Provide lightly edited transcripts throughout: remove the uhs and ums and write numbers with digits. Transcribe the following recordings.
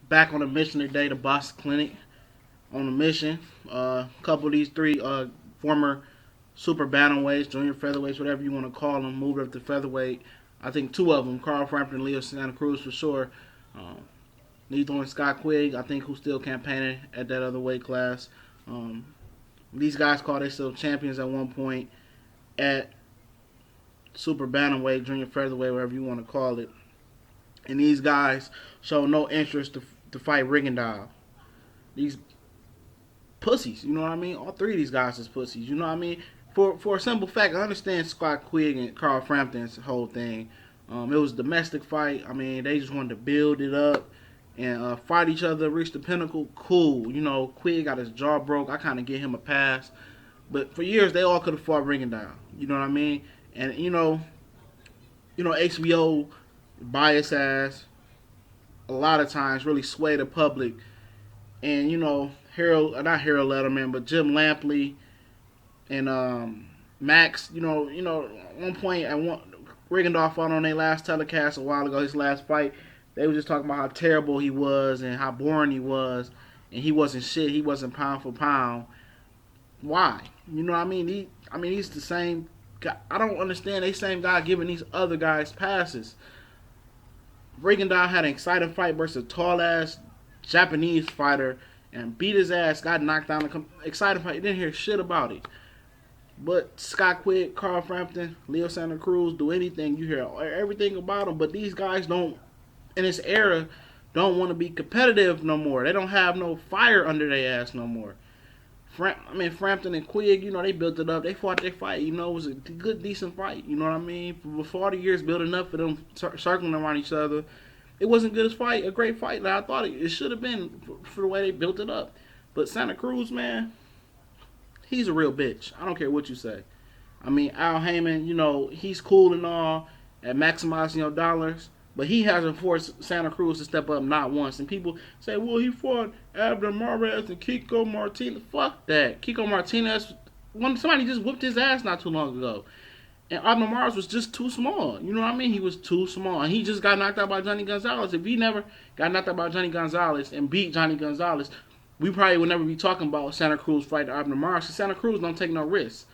back on a mission today, the Boston Clinic on a mission. A couple of these three former super bantamweights, junior featherweights, whatever you want to call them, moved up to featherweight. I think two of them, Carl Frampton and Leo Santa Cruz for sure. Um, Neither one Scott Quigg, I think, who's still campaigning at that other weight class. Um, these guys called themselves champions at one point at super bantamweight, junior featherweight, whatever you want to call it. And these guys show no interest to fight Rigondeaux. These pussies, you know what I mean? All three of these guys is pussies, you know what I mean? For a simple fact, I understand Scott Quigg and Carl Frampton's whole thing. It was a domestic fight. I mean, they just wanted to build it up and fight each other, reach the pinnacle. Cool, you know. Quigg got his jaw broke. I kind of give him a pass, but for years they all could have fought Rigondeaux. You know what I mean? And HBO bias ass a lot of times really sway the public. And not Harold Letterman, but Jim Lampley and Max. At one point, Rigondeaux fought on their last telecast a while ago. His last fight, they were just talking about how terrible he was and how boring he was, and he wasn't shit. He wasn't pound for pound. Why? You know what I mean? He's the same guy. I don't understand. They same guy giving these other guys passes. Rigondeaux had an exciting fight versus a tall ass Japanese fighter and beat his ass. Got knocked down. Exciting fight. You didn't hear shit about it. But Scott Quigg, Carl Frampton, Leo Santa Cruz, do anything, you hear everything about them. But these guys don't, in this era, don't want to be competitive no more. They don't have no fire under their ass no more. Frampton and Quigg, they built it up. They fought their fight. It was a good, decent fight. You know what I mean? Before all the years building up for them circling around each other, it wasn't good as fight, a great fight like I thought it should have been for the way they built it up. But Santa Cruz, man, he's a real bitch. I don't care what you say. Al Heyman, he's cool and all at maximizing your dollars, but he hasn't forced Santa Cruz to step up not once. And people say, well, he fought Abner Mares and Kiko Martinez. Fuck that. Kiko Martinez, somebody just whooped his ass not too long ago. And Abner Mares was just too small. You know what I mean? He was too small. And he just got knocked out by Johnny Gonzalez. If he never got knocked out by Johnny Gonzalez and beat Johnny Gonzalez, we probably would never be talking about Santa Cruz fight Abner Mares. Because Santa Cruz don't take no risks.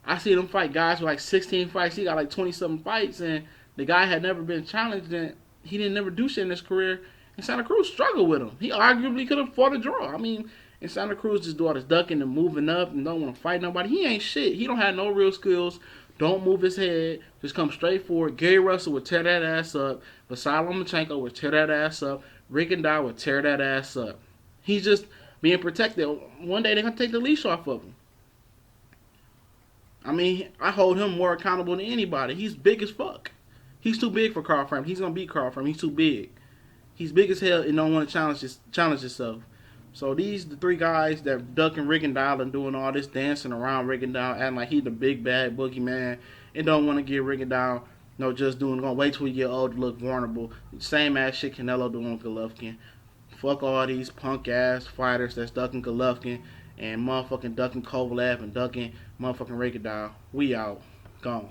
I see them fight guys with like 16 fights. He got like 20-something fights. And the guy had never been challenged. And he didn't never do shit in his career. And Santa Cruz struggled with him. He arguably could have fought a draw. And Santa Cruz just do all this ducking and moving up and don't want to fight nobody. He ain't shit. He don't have no real skills. Don't move his head. Just come straight forward. Gary Russell would tear that ass up. Vasily Lomachenko would tear that ass up. Rigondeaux would tear that ass up. He's just being protected. One day they're going to take the leash off of him. I hold him more accountable than anybody. He's big as fuck. He's too big for Carl Frampton. He's going to beat Carl Frampton. He's too big. He's big as hell and don't want to challenge himself. So the three guys that ducking Rigondeaux and doing all this dancing around Rigondeaux, acting like he the big bad boogeyman, and don't want to give Rigondeaux gonna wait till he get old to look vulnerable. Same ass shit Canelo doing with Golovkin. Fuck all these punk ass fighters that's ducking Golovkin and motherfucking ducking Kovalev and ducking motherfucking Rigondeaux. We out. Gone.